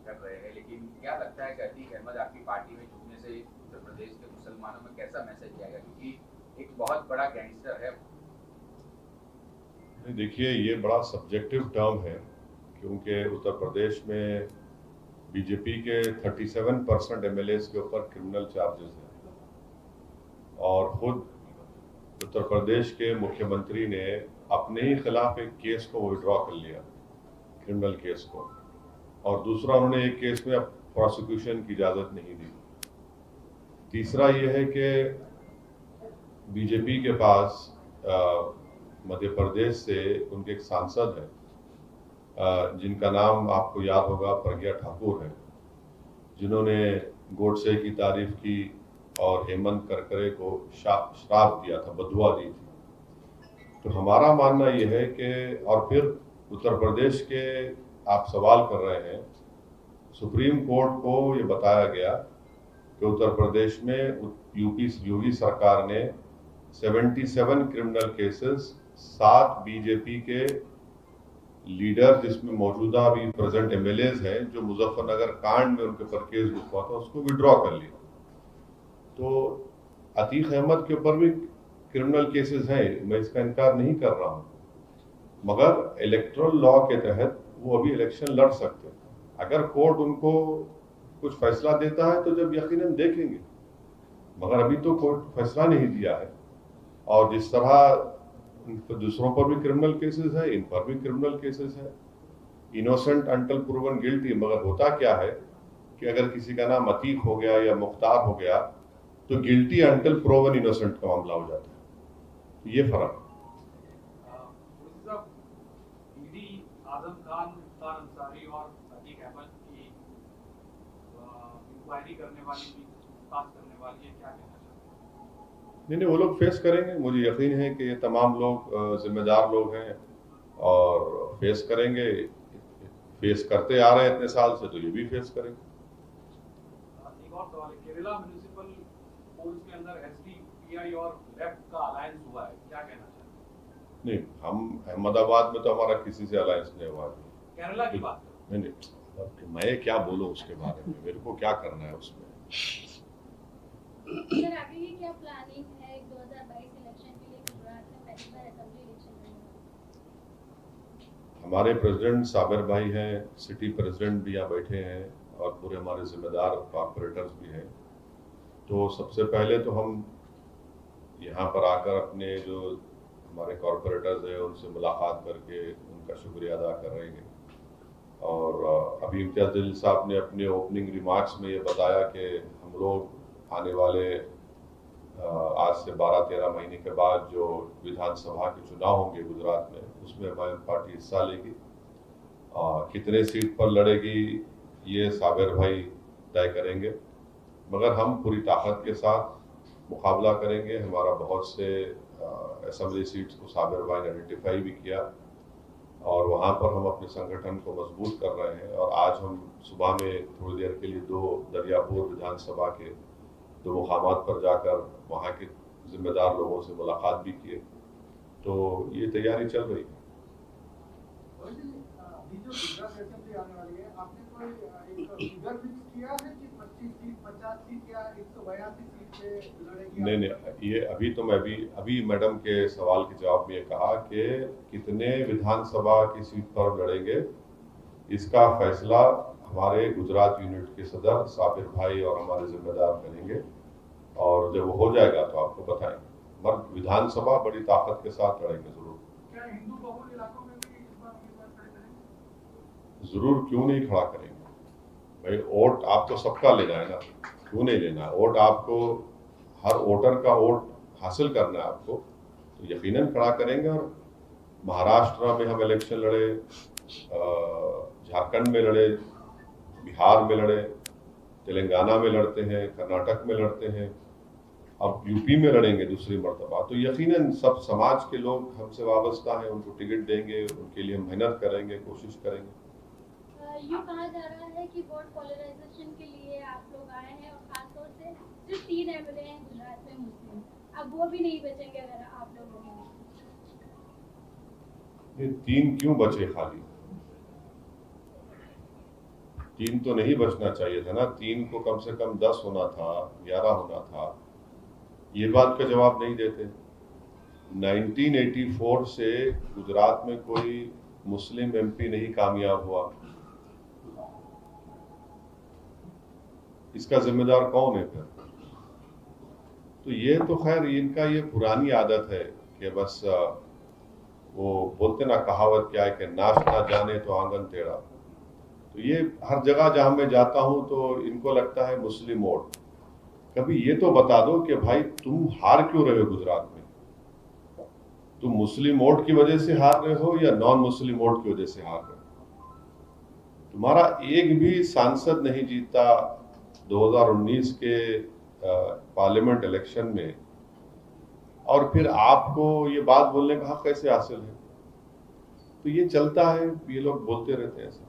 कर रहे हैं, लेकिन क्या लगता है कि अतीक अहमद आपकी पार्टी में जुड़ने से उत्तर प्रदेश के मुसलमानों में कैसा मैसेज जाएगा, क्योंकि एक बहुत बड़ा गैंगस्टर है। देखिए, ये बड़ा सब्जेक्टिव टर्म है, क्योंकि उत्तर प्रदेश में बीजेपी के 37% एमएलए के ऊपर क्रिमिनल चार्जेस हैं और खुद उत्तर प्रदेश के मुख्यमंत्री ने अपने ही खिलाफ एक केस को विड्रॉ कर लिया, क्रिमिनल केस को, और दूसरा उन्होंने एक केस में अब प्रोसिक्यूशन की इजाज़त नहीं दी। तीसरा ये है कि बीजेपी के पास मध्य प्रदेश से उनके एक सांसद हैं, जिनका नाम आपको याद होगा, प्रज्ञा ठाकुर है, जिन्होंने गोडसे की तारीफ की और हेमंत करकरे को श्राप दिया था, बदुआ दी थी। तो हमारा मानना यह है कि, और फिर उत्तर प्रदेश के आप सवाल कर रहे हैं, सुप्रीम कोर्ट को ये बताया गया कि उत्तर प्रदेश में यूपी योगी सरकार ने 77 क्रिमिनल केसेस, 7 बीजेपी के लीडर जिसमें मौजूदा अभी प्रेजेंट एमएलए हैं जो मुजफ्फरनगर कांड में उनके ऊपर केस हुआ था, उसको विड्रॉ कर लिया। तो अतीक अहमद के ऊपर भी क्रिमिनल केसेस हैं, मैं इसका इनकार नहीं कर रहा हूं, मगर इलेक्टोरल लॉ के तहत वो अभी इलेक्शन लड़ सकते हैं। अगर कोर्ट उनको कुछ फैसला देता है तो जब यकीनन देखेंगे, मगर अभी तो कोर्ट फैसला नहीं दिया है। और जिस तरह दूसरों पर भी क्रिमिनल केसेस है, इन पर भी क्रिमिनल केसेस है, इनोसेंट अंटिल प्रूवन गिल्टी। मगर होता क्या है कि अगर किसी का नाम अतीक हो गया या मुख्तार हो गया तो गिल्टी अंटिल प्रूवन इनोसेंट का मामला हो जाता है। तो ये फर्क है। ईडी आजम खान, मुख्तार अंसारी और अतीक अहमद की इंक्वायरी करने वाली भी पूछताछ करने वाली है, क्या कहना चाहते हैं? नहीं, वो लोग फेस करेंगे, मुझे यकीन है कि ये तमाम लोग जिम्मेदार लोग हैं और फेस करेंगे। फेस करते आ रहे हैं इतने साल से, तो ये भी फेस करेंगे। एक और सवाल है, केरला म्युनिसिपल पोल्स के अंदर एसडीपीआई और लेफ्ट का अलायंस हुआ है, क्या कहना चाहते हैं? नहीं, हम अहमदाबाद में तो हमारा किसी से अलायंस नहीं हुआ। केरला की बात करो। नहीं, मैं क्या बोलूं उसके बारे में, मेरे को क्या करना है उसमें। सर, आगे की क्या प्लानिंग है 2022 इलेक्शन के लिए? गुजरात में पहली बार असेंबली इलेक्शन होगा। हमारे प्रेसिडेंट साबिर भाई हैं, सिटी प्रेसिडेंट भी यहाँ बैठे हैं और पूरे हमारे जिम्मेदार कॉर्पोरेटर्स भी हैं। तो सबसे पहले तो हम यहाँ पर आकर अपने जो हमारे कॉर्पोरेटर्स हैं उनसे मुलाकात करके उनका शुक्रिया अदा करेंगे। और अभी इम्तियाज़ जलील साहब ने अपने ओपनिंग रिमार्क्स में ये बताया कि हम लोग आने वाले आज से 12-13 महीने के बाद जो विधानसभा के चुनाव होंगे गुजरात में, उसमें हमारी पार्टी हिस्सा लेगी। कितने सीट पर लड़ेगी ये साबिर भाई तय करेंगे, मगर हम पूरी ताकत के साथ मुकाबला करेंगे। हमारा बहुत से असेंबली सीट्स को साबिर भाई ने आइडेंटिफाई भी किया और वहाँ पर हम अपने संगठन को मजबूत कर रहे हैं। और आज हम सुबह में थोड़ी देर के लिए दरियापुर विधानसभा के 2 मुकामात पर जाकर वहाँ के जिम्मेदार लोगों से मुलाकात भी किए। तो ये तैयारी चल रही है। अभी जो गुजरात असेंबली आने वाली है, आपने कोई एक फिगर फिक्स किया है कि 25 सीट, 50 सीट या 182 सीट पे लड़ेगी? नहीं, ये अभी तो मैं अभी मैडम के सवाल के जवाब में ये कहा कि कितने विधानसभा की सीट पर लड़ेंगे, इसका फैसला हमारे गुजरात यूनिट के सदर साबिर भाई और हमारे जिम्मेदार करेंगे, और जब वो हो जाएगा तो आपको बताएंगे। मगर विधानसभा बड़ी ताकत के साथ लड़ेंगे जरूर। क्या हिंदू बहुल इलाकों में भी इस बार उम्मीदवार खड़े करेंगे? जरूर, क्यों नहीं खड़ा करेंगे भाई। वोट आपको सबका लेना है ना, क्यों नहीं लेना है वोट? आपको हर वोटर का वोट हासिल करना है आपको, तो यकीनन खड़ा करेंगे। और महाराष्ट्र में हम इलेक्शन लड़े, झारखंड में लड़े, बिहार में लड़े, तेलंगाना में लड़ते हैं, कर्नाटक में लड़ते हैं, अब यूपी में लड़ेंगे दूसरी मर्तबा। तो यकीनन सब समाज के लोग हमसे वाबस्ता हैं, उनको टिकट देंगे, उनके लिए मेहनत करेंगे, कोशिश करेंगे। यूँ कहा जा रहा है कि वोट पोलराइजेशन के लिए आप लोग आए हैं और खासतौर से सिर्फ 3 एमएलए हैं गुजरात में मुस्लिम, अब वो भी नहीं बचेंगे अगर आप लोग होंगे। ये 3 क्यों बचे खाली? 3 तो नहीं बचना चाहिए था ना, 3 को कम से कम 10 होना था, 11 होना था। ये बात का जवाब नहीं देते। 1984 से गुजरात में कोई मुस्लिम एमपी नहीं कामयाब हुआ। इसका जिम्मेदार कौन है फिर? तो ये तो खैर इनका ये पुरानी आदत है कि बस वो बोलते ना, कहावत क्या है कि नाच ना जाने तो आंगन टेढ़ा। तो ये हर जगह जहां मैं जाता हूं तो इनको लगता है मुस्लिम वोट। कभी ये तो बता दो कि भाई तुम हार क्यों रहे हो गुजरात में? तुम मुस्लिम वोट की वजह से हार रहे हो या नॉन मुस्लिम वोट की वजह से हार रहे हो? तुम्हारा एक भी सांसद नहीं जीता 2019 के पार्लियामेंट इलेक्शन में, और फिर आपको ये बात बोलने का हक कैसे हासिल है? तो ये चलता है, ये लोग बोलते रहते हैं ऐसा।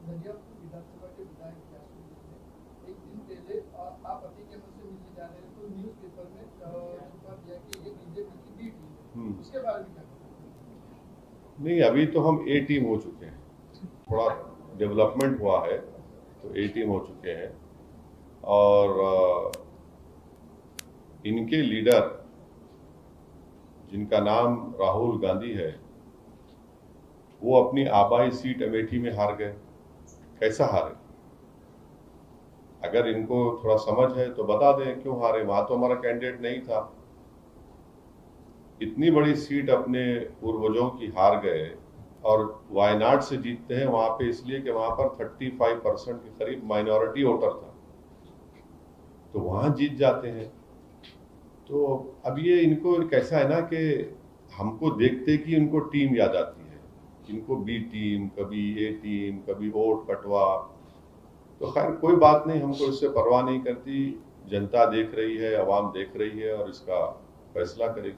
विधानसभा के विधायक एक दिन पहले आप अति के से मिलने जा रहे हैं तो न्यूज़ पेपर में छपा दिया कि ये बीजेपी की बी टीम, उसके बारे में क्या? नहीं, अभी तो हम ए टीम हो चुके हैं, थोड़ा डेवलपमेंट हुआ है तो ए टीम हो चुके हैं। और इनके लीडर जिनका नाम राहुल गांधी है, वो अपनी आबाई सीट अमेठी में हार गए। कैसा हारे? अगर इनको थोड़ा समझ है तो बता दें क्यों हारे। वहां तो हमारा कैंडिडेट नहीं था। इतनी बड़ी सीट अपने पूर्वजों की हार गए, और वायनाड से जीतते हैं वहां पे इसलिए कि वहां पर 35% के करीब माइनॉरिटी वोटर था, तो वहां जीत जाते हैं। तो अब ये इनको कैसा है ना कि हमको देखते कि इनको टीम याद आती है, इनको बी टीम, कभी ए टीम, कभी वोट कटवा। तो खैर कोई बात नहीं, हमको इससे परवाह नहीं करती। जनता देख रही है, आवाम देख रही है और इसका फैसला करेगी।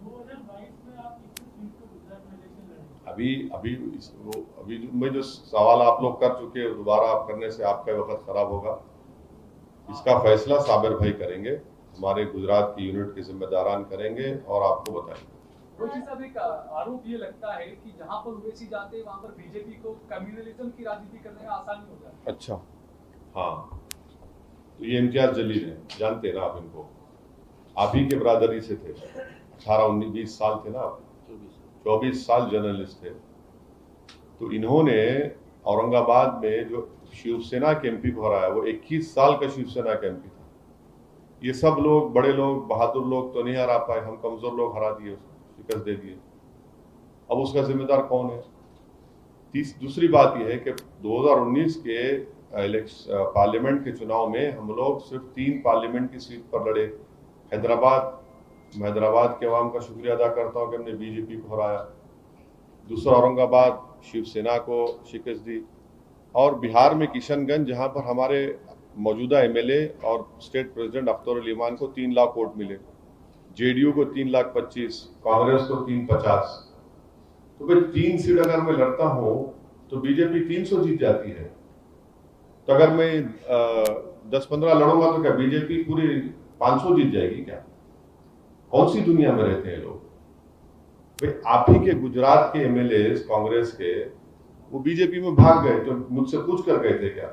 2022 में आप किस सीट पे गुजरात में इलेक्शन लड़ेंगे? अभी मैं जो सवाल आप लोग कर चुके हैं, दोबारा आप करने से आपका वक्त खराब होगा। इसका फैसला साबिर भाई करेंगे, हमारे गुजरात की यूनिट के जिम्मेदारान करेंगे और आपको बताएंगे। रोजी साहब, एक आरोप ये लगता है कि जहां पर ओवैसी जाते हैं वहां पर बीजेपी को कम्युनलिज्म की राजनीति करने में आसानी हो जाती है। अच्छा, हाँ, तो ये इम्तियाज जलील है, जानते हैं ना आप इनको, आप ही के बरादरी से थे, 18-19-20 साल थे ना आप, 24 साल जर्नलिस्ट थे। तो इन्होंने औरंगाबाद में जो शिवसेना के एमपी को हराया, वो 21 साल का शिवसेना का एमपी था। ये सब लोग, बड़े लोग, बहादुर लोग तो नहीं हरा पाए, हम कमजोर लोग हरा दिए, शिकस्त दे दिए। अब उसका जिम्मेदार कौन है? दूसरी बात यह है कि 2019 के पार्लियामेंट के चुनाव में हम लोग सिर्फ 3 पार्लियामेंट की सीट पर लड़े। मैं हैदराबाद के अवाम का शुक्रिया अदा करता हूँ कि हमने बीजेपी को हराया। दूसरा औरंगाबाद, शिवसेना को शिकस्त दी। और बिहार में किशनगंज, जहां पर हमारे मौजूदा एमएलए और स्टेट प्रेसिडेंट अख्तर अली इमान को 3 लाख वोट मिले, जेडीयू को 3,25,000, कांग्रेस को 350। तो भाई 3 सीट अगर मैं लड़ता हूं तो बीजेपी 300 जीत जाती है। तो अगर मैं 10-15 लड़ूंगा तो क्या बीजेपी पूरी 500 जीत जाएगी क्या? कौन सी दुनिया में रहते हैं लोग? भाई आप ही के गुजरात के एमएलए कांग्रेस के, वो बीजेपी में भाग गए, तो मुझसे पूछ कर गए थे क्या?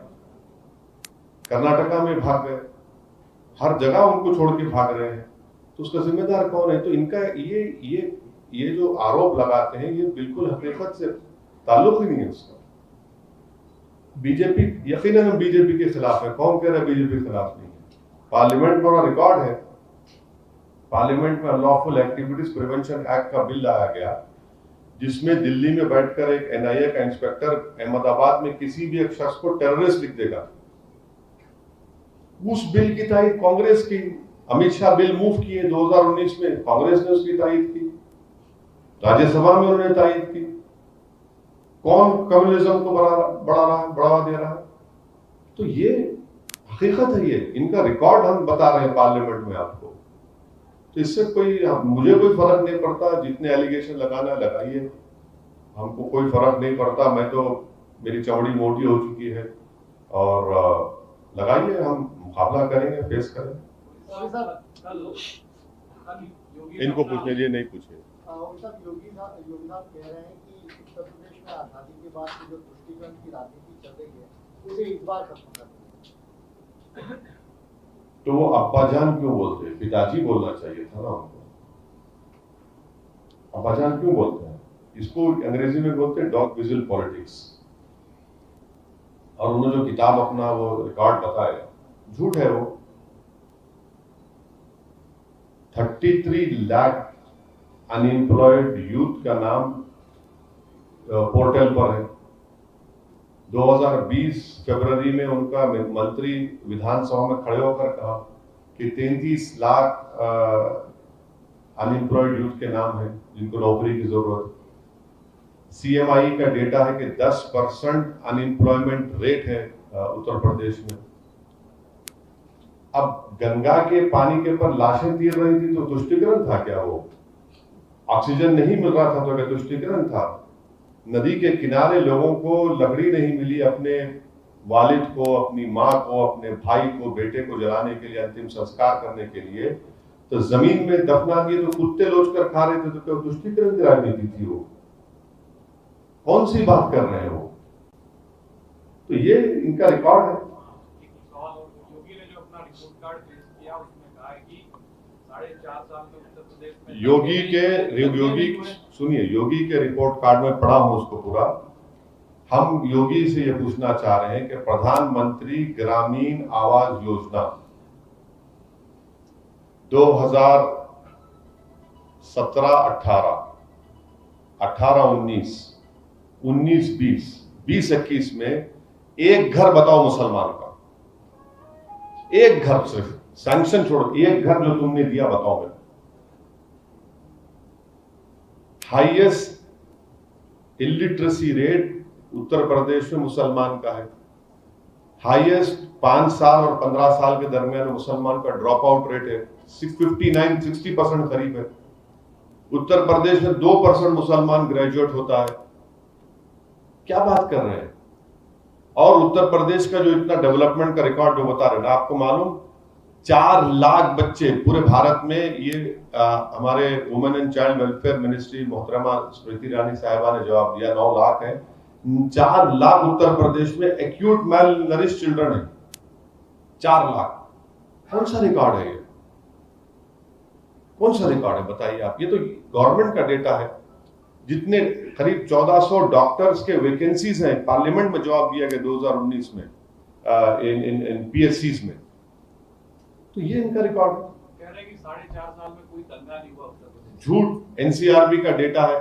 कर्नाटका में भाग गए, हर जगह उनको छोड़ के भाग रहे हैं। तो उसका जिम्मेदार कौन है? तो इनका ये जो आरोप लगाते हैं, ये बिल्कुल हकीकत से ताल्लुक ही नहीं है उसका। बीजेपी, यकीनन हम बीजेपी के खिलाफ है। कौन कह रहा है बीजेपी के खिलाफ नहीं है? पार्लियामेंट में रिकॉर्ड है, पार्लियामेंट में अनलॉफुल एक्टिविटीज प्रिवेंशन एक्ट का बिल लाया गया, जिसमें दिल्ली में बैठकर एक एनआईए का इंस्पेक्टर अहमदाबाद में किसी भी एक शख्स को टेररिस्ट लिख देगा। उस बिल की तारीफ कांग्रेस की, अमित शाह बिल मूव किए 2019 में, कांग्रेस ने उसकी तारीफ की, राज्यसभा में उन्होंने तारीफ की। कौन कम्युनिज्म को बढ़ावा दे रहा है? तो ये हकीकत है, ये इनका रिकॉर्ड हम बता रहे हैं पार्लियामेंट में आपको। तो इससे मुझे कोई फर्क नहीं पड़ता, जितने एलिगेशन लगाना लगाइए, हमको कोई फर्क नहीं पड़ता। मैं तो, मेरी चमड़ी मोटी हो चुकी है, और लगाइए, हम मुकाबला करेंगे, फेस करेंगे। इनको पूछने लिए नहीं पूछे। योगी साहब कह रहे हैं कि उत्तर प्रदेश में आजादी के बाद की जो तुष्टीकरण की राजनीति चल रही है उसे इस बार खत्म करना है। तो वो अब्बाजान क्यों बोलते हैं? पिताजी बोलना चाहिए था ना उनको। अब्बाजान क्यों बोलते हैं? इसको अंग्रेजी में बोलते हैं डॉग विजिल पॉलिटिक्स। और उन्होंने जो किताब अपना वो रिकॉर्ड बताया, झूठ है वो। 33 लाख अनएम्प्लॉयड यूथ का नाम पोर्टल पर है। 2020 फरवरी में उनका मंत्री विधानसभा में खड़े होकर कहा कि 33 लाख अनएम्प्लॉयड यूथ के नाम है जिनको नौकरी की जरूरत है। CMI का डेटा है कि 10% अनएम्प्लॉयमेंट रेट है उत्तर प्रदेश में। अब गंगा के पानी के ऊपर लाशें तीर रही थी तो तुष्टीकरण था क्या? वो ऑक्सीजन नहीं मिल रहा था तो क्या तुष्टीकरण था? नदी के किनारे लोगों को लकड़ी नहीं मिली अपने वालिद को, अपनी माँ को, अपने भाई को, बेटे को जलाने के लिए, अंतिम संस्कार करने के लिए, तो जमीन में दफना दिए तो कुत्ते लोच कर खा रहे थे तो क्या तुष्टीकरण की राजनीति थी? वो कौन सी बात कर रहे हैं वो? तो ये इनका रिकॉर्ड है। एक सवाल और, योगी ने जो अपना रिपोर्ट कार्ड पेश किया उसमें कहा है कि 4.5 साल में उत्तर प्रदेश में सुनिए, योगी के रिपोर्ट कार्ड में पढ़ा हूं उसको पूरा। हम योगी से ये पूछना चाह रहे हैं कि प्रधानमंत्री ग्रामीण आवास योजना 2017-18, 18-19, 19-20, 20-21 में एक घर बताओ मुसलमान का, एक घर, सिर्फ सैंक्शन छोड़ो, एक घर जो तुमने दिया बताओ मैं। Highest illiteracy rate Uttar Pradesh में मुसलमान का है। हाईएस्ट 5 साल और 15 साल के दरमियान मुसलमान का ड्रॉप आउट रेट है 59-60% करीब है। उत्तर प्रदेश में 2% मुसलमान ग्रेजुएट होता है। क्या बात कर रहे हैं? और उत्तर प्रदेश का जो इतना डेवलपमेंट का रिकॉर्ड जो बता रहे हैं, आपको मालूम 4 लाख बच्चे पूरे भारत में, ये हमारे women and child welfare ministry मोहतरमा स्मृति ईरानी साहिबा ने जवाब दिया, 9 लाख है। 4 लाख उत्तर प्रदेश में एक्यूट मेल नरिश चिल्ड्रन है, 4 लाख। कौन सा रिकॉर्ड है ये? कौन सा रिकॉर्ड है बताइए आप? ये तो गवर्नमेंट का डेटा है। जितने करीब 1400 डॉक्टर्स के वैकेंसीज हैं, पार्लियामेंट में जवाब दिया गया 2019 में इन PSCs में। तो ये इनका रिकॉर्ड है। कह रहे हैं कि 4.5 साल में कोई दंगा नहीं हुआ उत्तर प्रदेश। झूठ। NCRB का डेटा है,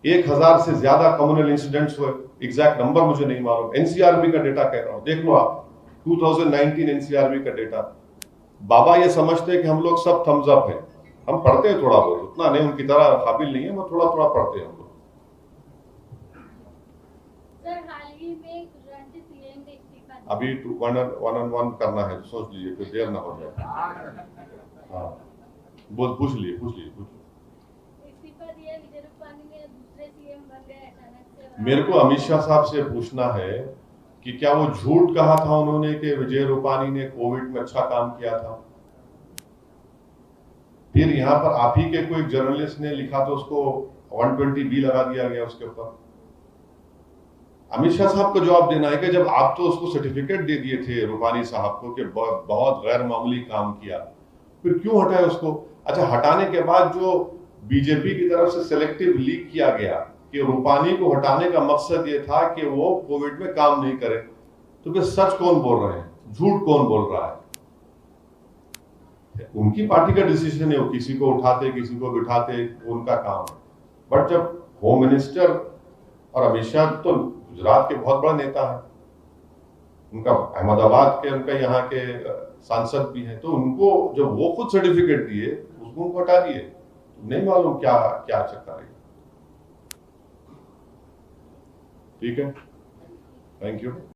1000 से ज्यादा कम्युनल इंसिडेंट्स हुए। एग्जैक्ट नंबर मुझे नहीं मालूम, NCRB का डेटा कह रहा हूं, देख लो आप, 2019 NCRB का डेटा। बाबा ये समझते हैं कि हम लोग सब थम्स अप है। हम पढ़ते हैं थोड़ा बहुत, उतना नहीं, उनकी तरह काबिल नहीं है, वो थोड़ा थोड़ा पढ़ते हैं हम लोग। सर, हाल ही में गुजरात के CM ने इस्तीफा दिया। अभी 1-on-1 करना है, सोच लीजिए, फिर देर ना हो जाए। हाँ, पूछ लीजिए। इस्तीफा दिया, विजय रूपानी ने दूसरे CM बन गए अचानक से। मेरे को अमित शाह साहब से पूछना है कि क्या वो झूठ कहा था उन्होंने कि विजय रूपानी ने कोविड में अच्छा काम किया था? फिर यहाँ पर आप ही के कोई जर्नलिस्ट ने लिखा तो उसको 120B लगा दिया गया उसके ऊपर। अमित शाह साहब को जवाब देना है कि जब आप तो उसको सर्टिफिकेट दे दिए थे रूपानी साहब को कि बहुत गैर मामूली काम किया, फिर क्यों हटाए उसको? अच्छा, हटाने के बाद जो बीजेपी की तरफ से सिलेक्टिव लीक किया गया कि रूपानी को हटाने का मकसद ये था कि वो कोविड में काम नहीं करे, तो फिर सच कौन बोल रहे हैं, झूठ कौन बोल रहा है? उनकी पार्टी का डिसीजन है, वो किसी को उठाते किसी को बिठाते, उनका काम है। बट जब होम मिनिस्टर और अमित शाह तो गुजरात के बहुत बड़ा नेता है, उनका अहमदाबाद के, उनका यहाँ के सांसद भी है, तो उनको जब वो खुद सर्टिफिकेट दिए उसको उनको हटा दिए, नहीं मालूम क्या क्या चक्कर है। ठीक है, थैंक यू।